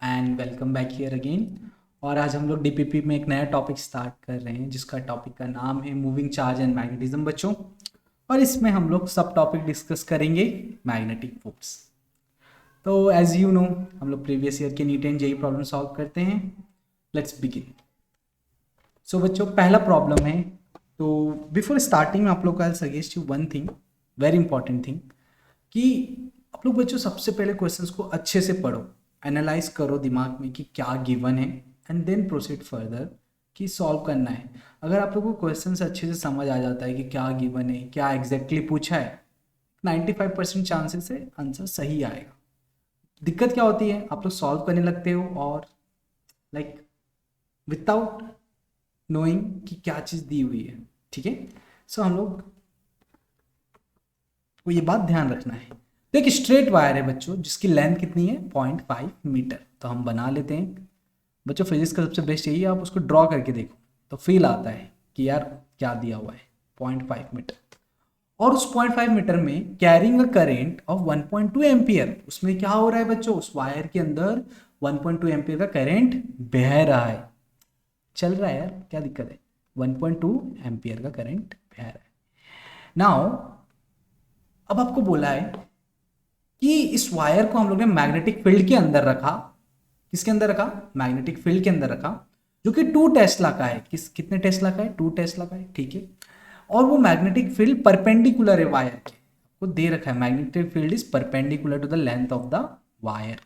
And welcome back here again. और आज हम लोग डीपीपी में एक नया टॉपिक स्टार्ट कर रहे हैं जिसका टॉपिक का नाम है मूविंग चार्ज एंड मैग्नेटिज्म बच्चों। और इसमें हम लोग सब टॉपिक डिस्कस करेंगे मैग्नेटिक फोर्स। तो एज यू नो हम लोग प्रीवियस ईयर के NEET and JEE problem solve करते हैं। Let's begin. सो बच्चों पहला प्रॉब्लम है। तो बिफोर स्टार्टिंग आप लोग का suggest you one thing, very important thing, कि आप लोग बच्चों सबसे पहले क्वेश्चंस को अच्छे से पढ़ो, एनालाइज करो दिमाग में कि क्या गिवन है, एंड देन प्रोसीड फर्दर कि सॉल्व करना है। अगर आप लोगों को क्वेश्चन से अच्छे से समझ आ जाता है कि क्या गिवन है, क्या एग्जैक्टली पूछा है, 95% चांसेस है आंसर सही आएगा। दिक्कत क्या होती है, आप लोग सॉल्व करने लगते हो और लाइक विदाउट नोइंग कि क्या चीज़ दी हुई है। ठीक है, सो हम लोग को ये बात ध्यान रखना है। तो एक स्ट्रेट वायर है बच्चों जिसकी लेंथ कितनी है 0.5 मीटर। तो हम बना लेते हैं बच्चों। फिजिक्स का सबसे बेस्ट यही है, आप उसको ड्रॉ करके देखो तो फील आता है कि यार क्या दिया हुआ है 0.5 मीटर। और उस 0.5 मीटर में carrying a current of 1.2 ampere, उसमें क्या हो रहा है बच्चों, उस वायर के अंदर 1.2 एम्पियर का करंट बह रहा है, चल रहा है यार, क्या दिक्कत है, 1.2 एम्पियर का करंट बह रहा है। नाउ अब आपको बोला है कि इस वायर को हम लोग ने मैग्नेटिक फील्ड के अंदर रखा। किसके अंदर रखा, मैग्नेटिक फील्ड के अंदर रखा, जो कि 2 टेस्ला का है। कितने टेस्ला का है, 2 टेस्ला का है। ठीक है, और वो मैग्नेटिक फील्ड परपेंडिकुलर है वायर के, आपको दे रखा है magnetic field is perpendicular to the length of the wire.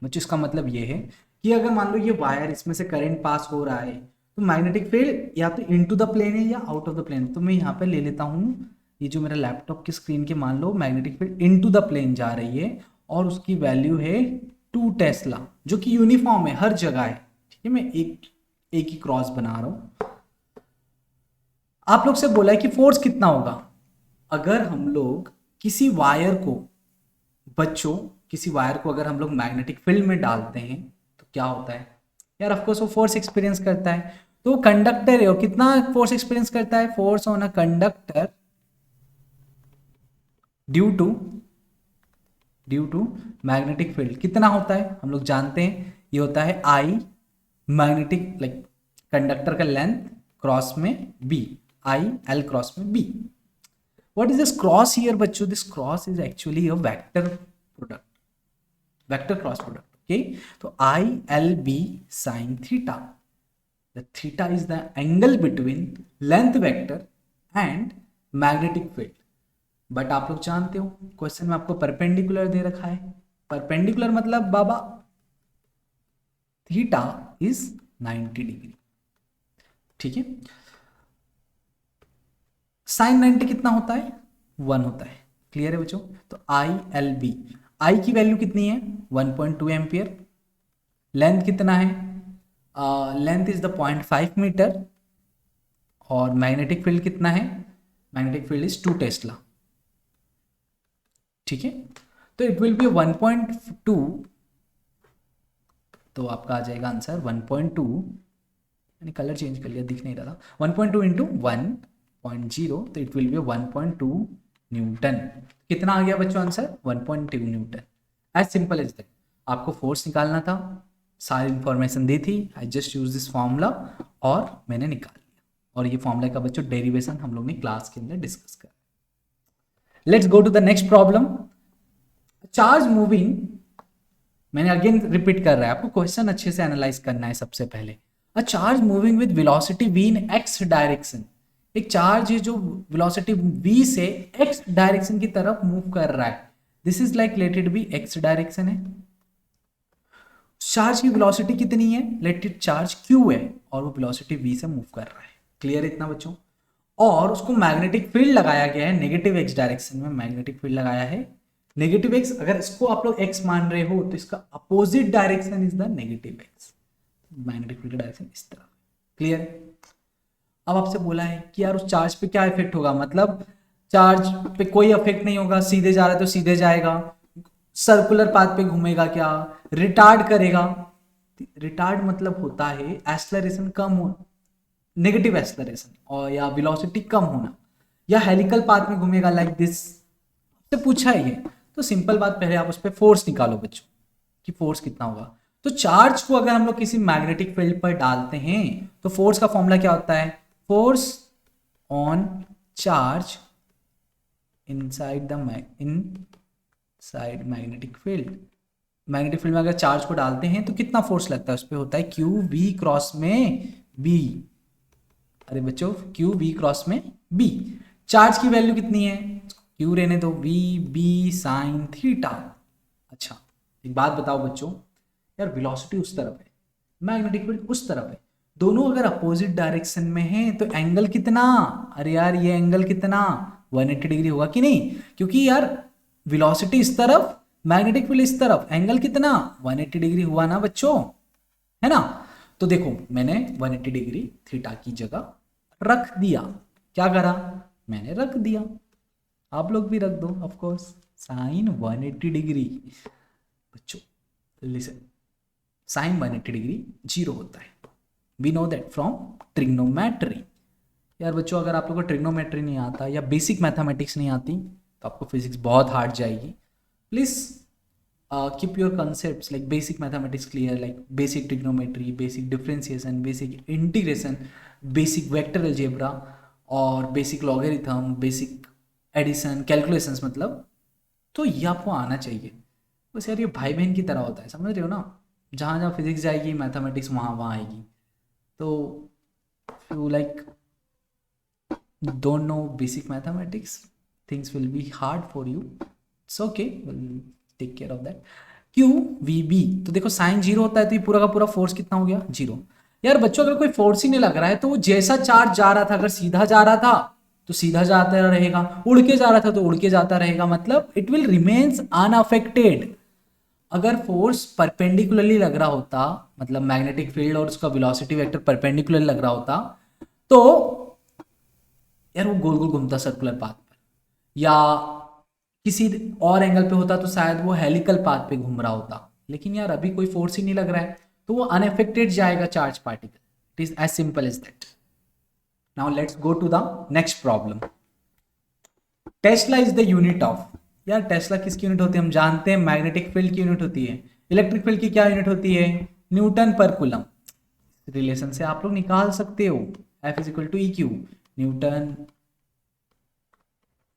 बच्चों इसका मतलब ये है कि अगर मान लो ये वायर, इसमें से करंट पास हो रहा है, तो मैग्नेटिक फील्ड या तो इनटू द प्लेन है या आउट ऑफ द प्लेन। तो मैं यहाँ पे ले लेता हूँ, ये जो मेरा लैपटॉप की स्क्रीन के, मान लो magnetic field into the plane जा रही है और उसकी वैल्यू है 2 टेस्ला, जो कि यूनिफॉर्म है, हर जगह है। ठीक है, मैं एक ही क्रॉस बना रहा हूं। आप लोग से बोला है कि फोर्स कितना होगा अगर हम लोग किसी वायर को, बच्चों किसी वायर को अगर हम लोग मैग्नेटिक फील्ड में डालते हैं तो क्या होता है यार, ऑफकोर्स वो फोर्स एक्सपीरियंस करता है। तो कंडक्टर है, और कितना फोर्स एक्सपीरियंस करता है, force on a conductor due to magnetic field कितना होता है, हम लोग जानते हैं ये होता है आई मैग्नेटिक, लाइक कंडक्टर का लेंथ क्रॉस में बी, आई एल क्रॉस में B. What is this cross here बच्चों, this cross is actually a vector product, vector cross product. Okay, तो I L B sine theta, the theta is the angle between length vector and magnetic field. But आप लोग जानते हो question में आपको perpendicular दे रखा है। परपेंडिकुलर मतलब बाबा थीटा इज 90 डिग्री। ठीक है, साइन 90 कितना होता है, 1 होता है। क्लियर है बच्चों, तो आई एल बी, आई की वैल्यू कितनी है 1.2 एम्पियर, लेंथ कितना है, लेंथ इज द 0.5 मीटर, और मैग्नेटिक फील्ड कितना है, मैग्नेटिक फील्ड इज 2 टेस्ला। ठीक है, तो इट विल बी 1.2, तो आपका आ जाएगा आंसर 1.2, मैंने कलर चेंज कर लिया, दिख नहीं रहा था, 1.2 इंटू 1.0, तो इट विल बी 1.2 न्यूटन। कितना आ गया बच्चों answer, 1.2 newton. As simple as that. आपको फोर्स निकालना था, सारी इंफॉर्मेशन दी थी, I just use this formula और मैंने निकाल लिया। और ये फॉर्मूला का बच्चों डेरिवेशन हम लोग ने क्लास के अंदर डिस्कस करा। Let's go to the next problem. Charge moving, मैंने अगेन रिपीट कर रहा है, आपको क्वेश्चन अच्छे से एनालाइज करना है सबसे पहले। A charge moving with velocity v in x direction, एक चार्ज है जो वेलोसिटी v से x डायरेक्शन की तरफ मूव कर रहा है। This is like let it be x direction है। चार्ज की वेलोसिटी कितनी है, लेट इट चार्ज q है, और वो वेलोसिटी v से मूव कर रहा है। क्लियर है इतना बच्चों, और उसको मैग्नेटिक फील्ड लगाया गया है नेगेटिव x डायरेक्शन में, मैग्नेटिक फील्ड लगाया है नेगेटिव x। अगर इसको आप लोग x मान रहे हो तो इसका opposite direction is the negative x, magnetic field का डायरेक्शन इस तरह। क्लियर है, अब आपसे बोला है कि यार उस चार्ज पे क्या इफेक्ट होगा, मतलब चार्ज पे कोई इफेक्ट नहीं होगा, सीधे जा रहा है तो सीधे जाएगा, सर्कुलर पाथ पे घूमेगा क्या, रिटार्ड करेगा। रिटार्ड मतलब होता है एक्सेलरेशन कम हो, नेगेटिव एक्सेलरेशन, और या वेलोसिटी कम होना, या हेलिकल पाथ में घूमेगा लाइक दिस, से पूछा है ये। तो सिंपल बात, पहले आप उस पर फोर्स निकालो बच्चों। कि फोर्स कितना होगा। तो चार्ज को अगर हम लोग किसी मैग्नेटिक फील्ड पर डालते हैं तो फोर्स का फॉर्मूला क्या होता है, force on charge inside magnetic field. Magnetic field में अगर चार्ज को डालते हैं तो कितना फोर्स लगता है उस पर, होता है क्यू वी क्रॉस में बी। अरे बच्चों क्यू वी क्रॉस में बी। चार्ज की वैल्यू कितनी है, क्यू रहने दो, वी बी साइन थीटा। अच्छा एक बात बताओ बच्चों, यार वेलोसिटी उस तरफ है, मैग्नेटिक फील्ड उस तरफ है, दोनों अगर अपोजिट डायरेक्शन में है तो एंगल कितना, अरे यार ये एंगल कितना 180 डिग्री होगा कि नहीं, क्योंकि यार वेलोसिटी इस तरफ मैग्नेटिक फील्ड इस तरफ, एंगल कितना 180 डिग्री हुआ ना बच्चों, है ना। तो देखो मैंने 180 डिग्री थीटा की जगह रख दिया, क्या करा मैंने रख दिया, आप लोग भी रख दो ऑफ कोर्स, साइन 180 डिग्री। बच्चों लिसन, साइन 180 डिग्री 0 होता है, we know that from trigonometry. यार बच्चों अगर आप लोगों को ट्रिग्नोमेट्री नहीं आता या बेसिक मैथमेटिक्स नहीं आती तो आपको फिजिक्स बहुत हार्ड जाएगी। Please keep your concepts like basic mathematics clear, like basic trigonometry, basic differentiation, basic integration, basic vector algebra और basic logarithm, basic addition, calculations मतलब, तो ये आपको आना चाहिए। बस यार ये भाई बहन की तरह होता है, समझ रहे हो ना, जहाँ जहाँ फिजिक्स जाएगी मैथमेटिक्स वहाँ आएगी। तो you like don't know basic mathematics, things will be hard for you, it's okay, we'll take care of that। q v b, तो देखो साइन 0 होता है तो ये पूरा का पूरा फोर्स कितना हो गया 0। यार बच्चों अगर कोई फोर्स ही नहीं लग रहा है तो वो जैसा चार्ज जा रहा था, अगर सीधा जा रहा था तो सीधा जाता रहेगा, उड़ के जा रहा था तो उड़ के जाता रहेगा, मतलब इट विल रिमेन्स अनअफेक्टेड। अगर फोर्स परपेंडिकुलरली लग रहा होता, मतलब मैग्नेटिक फील्ड और उसका वेलोसिटी वेक्टर परपेंडिकुलर लग रहा होता, तो यार वो गोल गोल घूमता सर्कुलर पाथ पर, या किसी और एंगल पे होता तो शायद वो हेलिकल पाथ पे घूम रहा होता, लेकिन यार अभी कोई फोर्स ही नहीं लग रहा है तो वो अनएफेक्टेड जाएगा charge particle. It is as simple as that. Now let's go to the next problem. Tesla is the unit of, यार टेस्ला किसकी यूनिट होती है हम जानते हैं, मैग्नेटिक फील्ड की यूनिट होती है। इलेक्ट्रिक फील्ड की क्या यूनिट होती है, न्यूटन पर कूलम। रिलेशन से आप लोग निकाल सकते हो, F is equal to E Q, newton,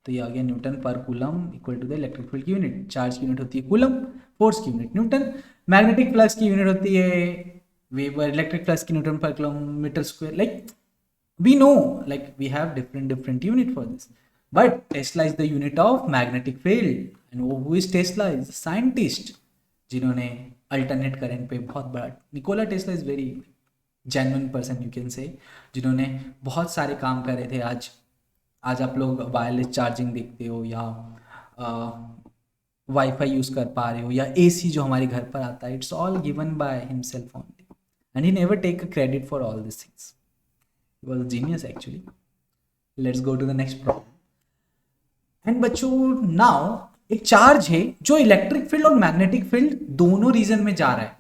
तो ये आ गया न्यूटन पर coulomb equal to the electric field की यूनिट। चार्ज की यूनिट होती है कूलम, फोर्स की यूनिट न्यूटन, मैग्नेटिक फ्लक्स की यूनिट होती है वेबर, इलेक्ट्रिक फ्लक्स की न्यूटन पर kilometre square. Like we know, like we have different unit for this, but Tesla is the unit of magnetic field and who is Tesla, is scientist जिन्होंने alternate current पे बहुत बड़ा, Nikola Tesla is very genuine person you can say, जिन्होंने बहुत सारे काम करे थे। आज आप लोग वायरलेस चार्जिंग देखते हो या वाईफाई यूज़ कर पा रहे हो या एसी जो हमारे घर पर आता है, it's all given by himself only and he never take a credit for all this things, he was a genius actually. Let's go to the next problem. And बच्चों नाउ एक चार्ज है जो इलेक्ट्रिक फील्ड और magnetic field दोनों region में जा रहा है,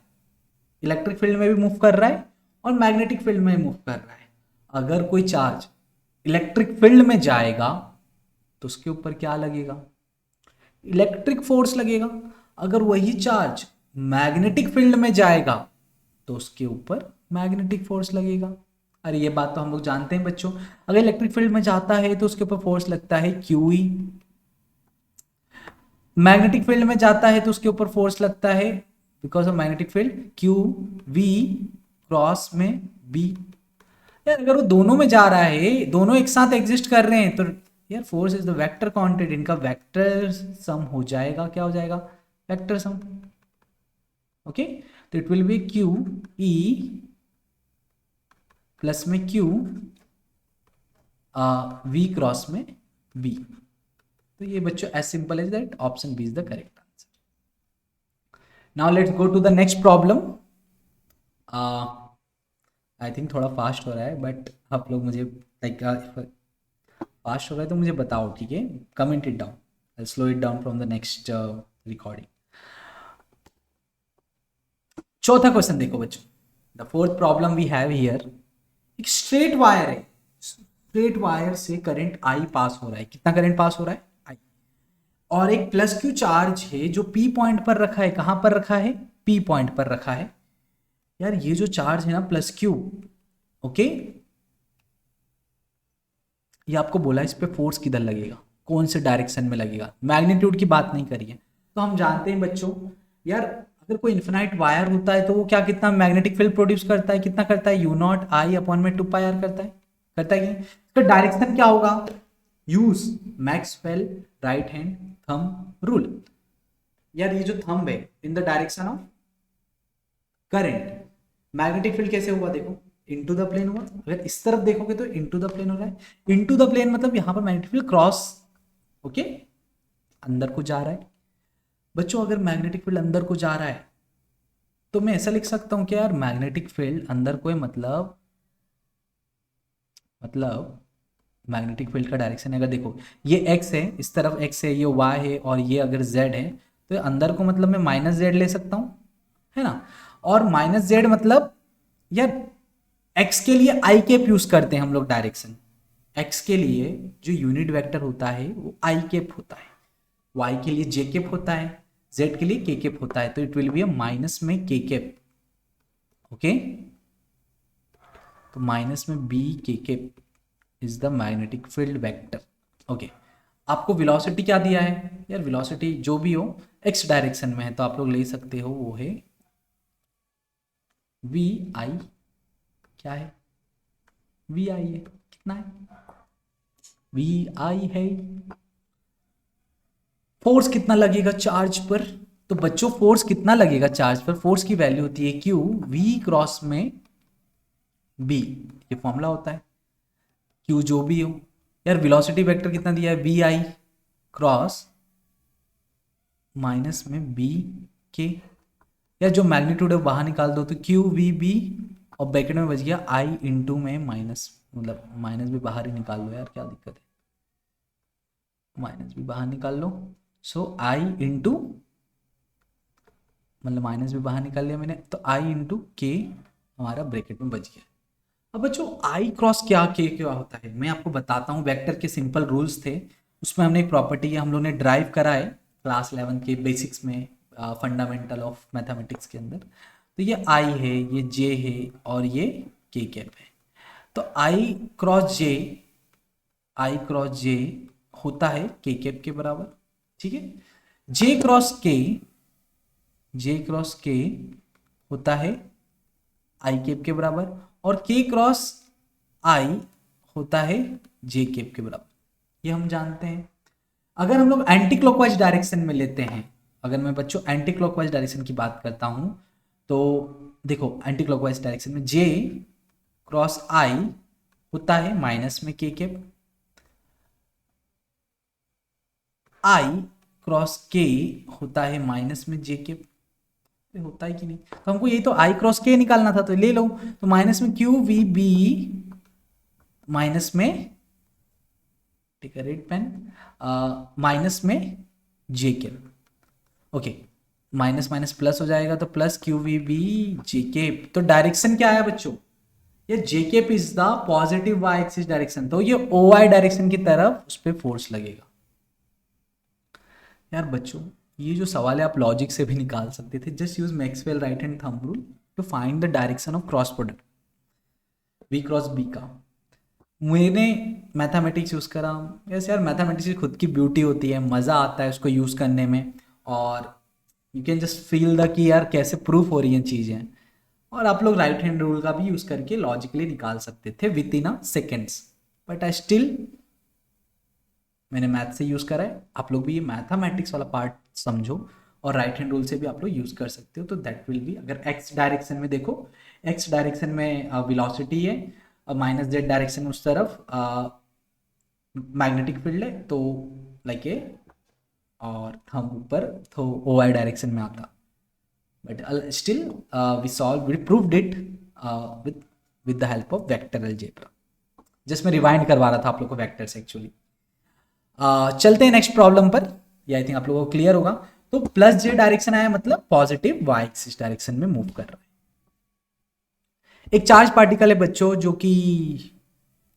इलेक्ट्रिक फील्ड में भी मूव कर रहा है और मैग्नेटिक फील्ड में मूव कर रहा है। अगर कोई चार्ज इलेक्ट्रिक फील्ड में जाएगा तो उसके ऊपर क्या लगेगा, इलेक्ट्रिक फोर्स लगेगा। अगर वही चार्ज मैग्नेटिक फील्ड में जाएगा तो उसके ऊपर मैग्नेटिक फोर्स लगेगा। अरे ये बात तो हम लोग जानते हैं बच्चों, अगर इलेक्ट्रिक फील्ड में जाता है तो उसके ऊपर फोर्स लगता है क्यूई, मैग्नेटिक फील्ड में जाता है तो उसके ऊपर फोर्स लगता है because of magnetic field Q V cross में बी। यार अगर वो दोनों में जा रहा है, दोनों एक साथ एग्जिस्ट कर रहे हैं, तो यार force is the vector quantity, इनका वेक्टर सम हो जाएगा, क्या हो जाएगा वेक्टर सम। ओके तो it will be Q E plus में क्यू वी क्रॉस में बी। तो ये बच्चों as simple as that, option B is the correct answer. Now let's go to the next problem. I think थोड़ा fast हो रहा है बट आप लोग मुझे लाइक फास्ट हो रहा है तो मुझे बताओ, ठीक है, comment it down, I slow it down from the next recording. चौथा क्वेश्चन देखो बच्चों, the fourth problem we have here, एक स्ट्रेट वायर है, स्ट्रेट वायर से करंट आई पास हो रहा है, कितना करंट पास हो रहा है आई, और एक प्लस क्यू चार्ज है जो पी पॉइंट पर रखा है, कहां पर रखा है P पॉइंट पर रखा है। यार ये जो चार्ज है ना प्लस Q, ओके, ये आपको बोला इस पे फोर्स किधर लगेगा, कौन से डायरेक्शन में लगेगा, मैग्नीट्यूड की बात नहीं करी है। तो हम जानते हैं बच्चों, यार अगर कोई इन्फिनाइट वायर होता है तो वो क्या कितना मैग्नेटिक फील्ड प्रोड्यूस करता है, कितना करता है, U0I/2πr करता है कि नहीं? इसका डायरेक्शन क्या होगा, use Maxwell right hand thumb rule. यार ये जो थंब है in the direction of current, magnetic field कैसे हुआ देखो, इनटू द प्लेन हुआ। अगर इस तरफ देखोगे तो इनटू द प्लेन हो रहा है, इनटू द प्लेन मतलब यहां पर मैग्नेटिक फील्ड क्रॉस, ओके, अंदर को जा रहा है। बच्चों अगर मैग्नेटिक फील्ड अंदर को जा रहा है तो मैं ऐसा लिख सकता हूं कि यार मैग्नेटिक फील्ड अंदर को है, मतलब मैग्नेटिक फील्ड का डायरेक्शन अगर देखो ये x है, इस तरफ x है, ये y है और ये अगर z है, तो अंदर को मतलब मैं -z ले सकता हूं, है ना। और -z मतलब यार x के लिए i कैप यूज करते हैं हम लोग डायरेक्शन, x के लिए जो यूनिट वेक्टर होता है वो i कैप होता है, y के लिए j कैप होता है, z के लिए k कैप होता है, तो it will be a minus में k कैप, ओके। तो माइनस में b k cap is the magnetic field vector, okay. आपको वेलोसिटी क्या दिया है, यार वेलोसिटी जो भी हो x डायरेक्शन में है तो आप लोग ले सकते हो, वो है vi, क्या है vi है, कितना है vi है। फोर्स कितना लगेगा चार्ज पर, तो बच्चों फोर्स कितना लगेगा चार्ज पर, फोर्स की वैल्यू होती है Q v क्रॉस में b, ये फॉर्मूला होता है, Q जो भी हो। यार वेलोसिटी वेक्टर कितना दिया है, vi क्रॉस माइनस में b के, यार जो मैग्नीट्यूड है बाहर निकाल दो तो Q v b और ब्रैकेट में बच गया i इंटू में माइनस, मतलब माइनस भी बाहर ही निकाल लो यार, क्या दिक्कत है, माइनस भी बाहर निकाल लो, सो i इंटू, मतलब माइनस भी बाहर निकाल लिया मैंने, तो i इंटू के हमारा ब्रैकेट में बच गया। अब बच्चों i क्रॉस क्या k क्या होता है मैं आपको बताता हूँ, वेक्टर के सिंपल रूल्स थे, उसमें हमने एक प्रॉपर्टी हम लोगों ने ड्राइव करा है क्लास 11 के बेसिक्स में, फंडामेंटल ऑफ मैथमेटिक्स के अंदर। तो ये i है, ये j है और ये k कैप है। तो i क्रॉस j होता है k कैप के बराबर, ठीक है। j क्रॉस k होता है i कैप के बराबर, और k क्रॉस i होता है j कैप के बराबर, ये हम जानते हैं। अगर हम लोग एंटी क्लॉकवाइज डायरेक्शन में लेते हैं, अगर मैं बच्चों एंटी क्लॉकवाइज डायरेक्शन की बात करता हूं तो देखो एंटी क्लॉकवाइज डायरेक्शन में j क्रॉस i होता है माइनस में k cap, i cross k होता है माइनस में j कैप, होता है कि नहीं, तो हमको यही तो i क्रॉस k निकालना था, तो ले लो, तो माइनस में q v b माइनस में, ठीक है रेड पेन, माइनस में j cap, okay, minus minus plus हो जाएगा तो plus q v b j cap. तो डायरेक्शन क्या है बच्चों, ये j cap is the positive y axis direction, तो ये OY डायरेक्शन की तरफ उस पर फोर्स लगेगा। यार बच्चों ये जो सवाल है आप लॉजिक से भी निकाल सकते थे, just use Maxwell right hand thumb rule to find the direction of cross product v cross b का। मैंने मैथमेटिक्स यूज़ करा, यस यार मैथमेटिक्स की खुद की ब्यूटी होती है, मज़ा आता है उसको यूज़ करने में, और you can just feel the कि यार कैसे प्रूफ हो रही हैं चीज़ें, और आप लोग राइट हैंड रूल का भी यूज़ करके लॉजिकली निकाल सकते थे with in a seconds, but I still मैंने मैथ से यूज़ करा है। आप लोग भी ये मैथमेटिक्स वाला पार्ट समझो और राइट हैंड रूल से भी आप लोग यूज़ कर सकते हो। तो दैट विल बी, अगर एक्स डायरेक्शन में देखो, एक्स डायरेक्शन में वेलोसिटी है, माइनस जेड डायरेक्शन उस तरफ मैग्नेटिक फील्ड है, तो लाइक ए, और थंब ऊपर तो OI डायरेक्शन में आता, but still we proved it with the help of vector algebra. Just मैं रिवाइंड करवा रहा था आप लोग को वेक्टर से एक्चुअली। चलते हैं नेक्स्ट प्रॉब्लम पर, ये आई थिंक आप लोगों को क्लियर होगा। तो प्लस जे डायरेक्शन आया मतलब पॉजिटिव y एक्सिस डायरेक्शन में मूव कर रहा है। एक चार्ज पार्टिकल है बच्चों जो कि,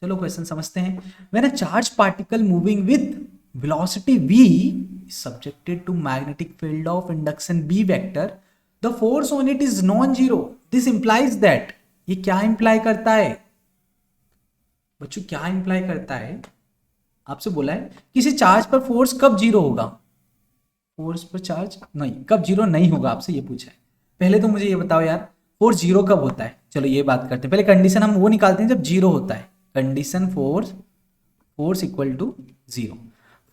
चलो क्वेश्चन समझते हैं। When a charge particle moving with velocity v is subjected to magnetic field of induction b vector, the force on it is non zero, this implies that, ये क्या इंप्लाई करता है बच्चों, क्या इंप्लाई करता है, आपसे बोला है किसी चार्ज पर फोर्स कब जीरो होगा, फोर्स पर चार्ज नहीं, कब जीरो नहीं होगा, आपसे ये पूछा है। पहले तो मुझे ये बताओ यार, फोर्स जीरो कब होता है, चलो ये बात करते हैं। पहले कंडीशन हम वो निकालते हैं जब जीरो होता है, condition force equal to zero.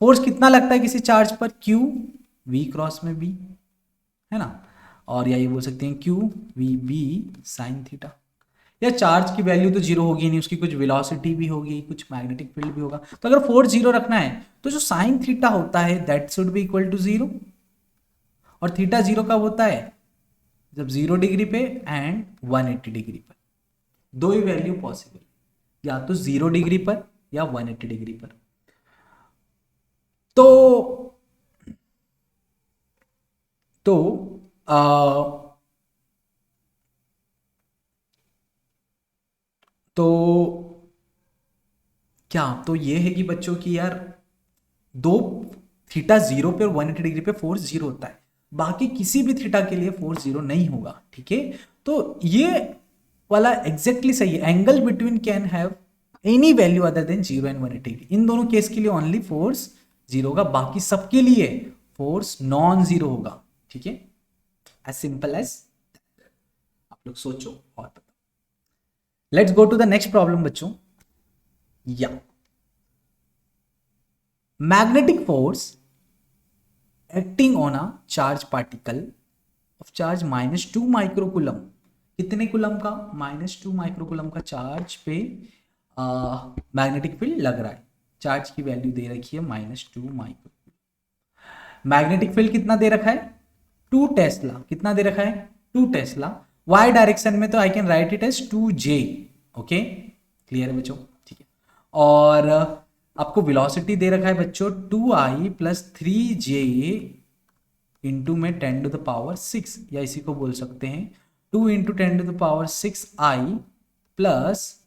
Force कितना लगता है किसी चार्ज पर, क्यू वी क्रॉस में बी, है ना, और या ये बोल सकते हैं Q V B sine theta. या चार्ज की वैल्यू तो जीरो होगी नहीं, उसकी कुछ वेलोसिटी भी होगी, कुछ मैग्नेटिक फील्ड भी होगा। तो अगर फोर्स जीरो रखना है तो जो साइन थीटा होता है that should be equal to zero, और थीटा जीरो कब होता है, जब 0 डिग्री पे एंड 180 डिग्री पर, दो ही वैल्यू पॉसिबल, या तो 0 डिग्री पर या 180 डिग्री पर। तो तो क्या, तो ये है कि बच्चों की यार दो, थीटा 0 पे और 180 डिग्री पे फोर्स जीरो होता है, बाकी किसी भी थीटा के लिए फोर्स जीरो नहीं होगा, ठीक है। तो ये वाला एग्जैक्टली सही है, angle between can have any value other than 0 and 180 degree, इन दोनों केस के लिए ओनली फोर्स जीरो होगा, बाकी सबके लिए फोर्स नॉन जीरो होगा, ठीक है, एज सिंपल एज। आप लोग सोचो और बताओ। Let's go to the next problem बच्चों। या magnetic force acting on a charge particle of charge -2 microcoulomb, कितने कुलम का, -2 माइक्रोकुलम का चार्ज पे मैग्नेटिक फील्ड लग रहा है, चार्ज की वैल्यू दे रखी है -2 माइक्रोकुलम, मैग्नेटिक फील्ड कितना दे रखा है 2 टेस्ला, कितना दे रखा है 2 टेस्ला, y डायरेक्शन में तो I can write it as 2j, okay clear है बच्चों, ठीक है। और आपको वेलोसिटी दे रखा है बच्चों 2i प्लस 3j इंटू में 10 टू द पावर 6, या इसी को बोल सकते हैं 2 into 10 to the power 6i plus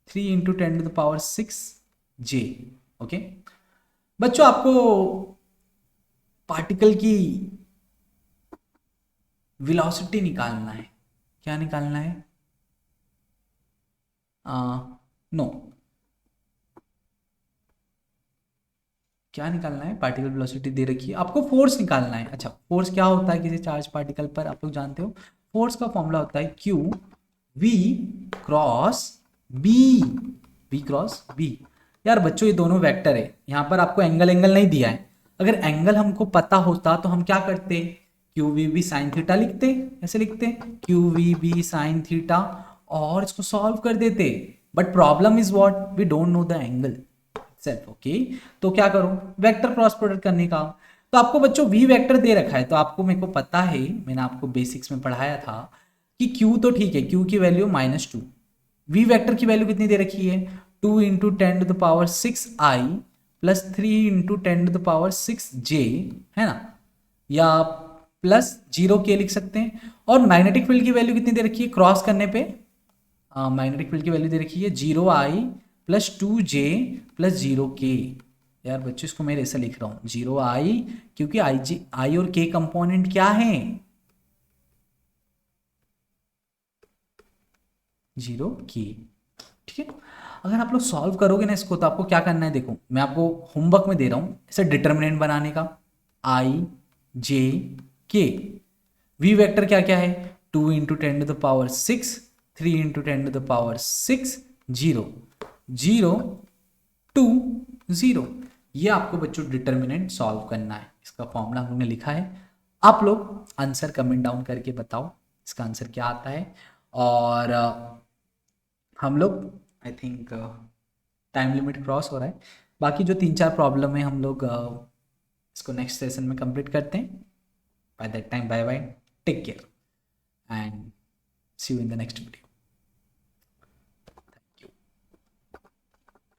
3 into 10 to the power 6j, okay. बच्चों आपको पार्टिकल की वेलोसिटी निकालना है, क्या निकालना है, नो क्या निकालना है, पार्टिकल वेलोसिटी दे रखी है, आपको फोर्स निकालना है। अच्छा फोर्स क्या होता है किसी चार्ज पार्टिकल पर, आप लोग जानते हो, फोर्स का फॉर्मूला होता है क्यू वी क्रॉस बी। यार बच्चों ये दोनों वेक्टर है, यहाँ पर आपको एंगल नहीं दिया है, अगर एंगल हमको पता होता तो हम क्या करते, Q V B sine theta लिखते, ऐसे लिखते Q V B sine theta, और इसको सॉल्व कर देते, but problem is what, we don't know the angle self, okay. तो क्या करूं, वेक्टर क्रॉस प्रोडक्ट करने का, तो आपको बच्चों वी वेक्टर दे रखा है, तो आपको मेरे को पता है, मैंने आपको बेसिक्स में पढ़ाया था कि क्यू तो ठीक है, क्यू की वैल्यू -2, वी वेक्टर की वैल्यू कितनी दे रखी है 2 into 10 to the power 6i plus 3 into 10 to the power 6j, है ना, या प्लस 0k लिख सकते हैं। और मैग्नेटिक फील्ड की वैल्यू कितनी दे रखी है क्रॉस करने पे, मैग्नेटिक फील्ड की वैल्यू दे रखी है 0i plus 2j plus 0k। यार बच्चों इसको मैं ऐसा लिख रहा हूं 0i, क्योंकि आई और k कंपोनेंट क्या है 0k, ठीक है। अगर आप लोग सॉल्व करोगे ना इसको, तो आपको क्या करना है, देखो मैं आपको होमवर्क में दे रहा हूं ऐसे डिटर्मिनेंट बनाने का, i j k, v vector क्या क्या है 2 into 10 to the power 6, 3 into 10 to the power 6, 0 0 2 0, ये आपको बच्चों डिटर्मिनेंट सॉल्व करना है, इसका फॉर्मूला हमने लिखा है, आप लोग आंसर कमेंट डाउन करके बताओ इसका आंसर क्या आता है। और हम लोग I think time limit cross हो रहा है, बाकी जो 3-4 प्रॉब्लम है हम लोग इसको नेक्स्ट सेशन में कंप्लीट करते हैं। By that time bye bye, take care and see you in the next video.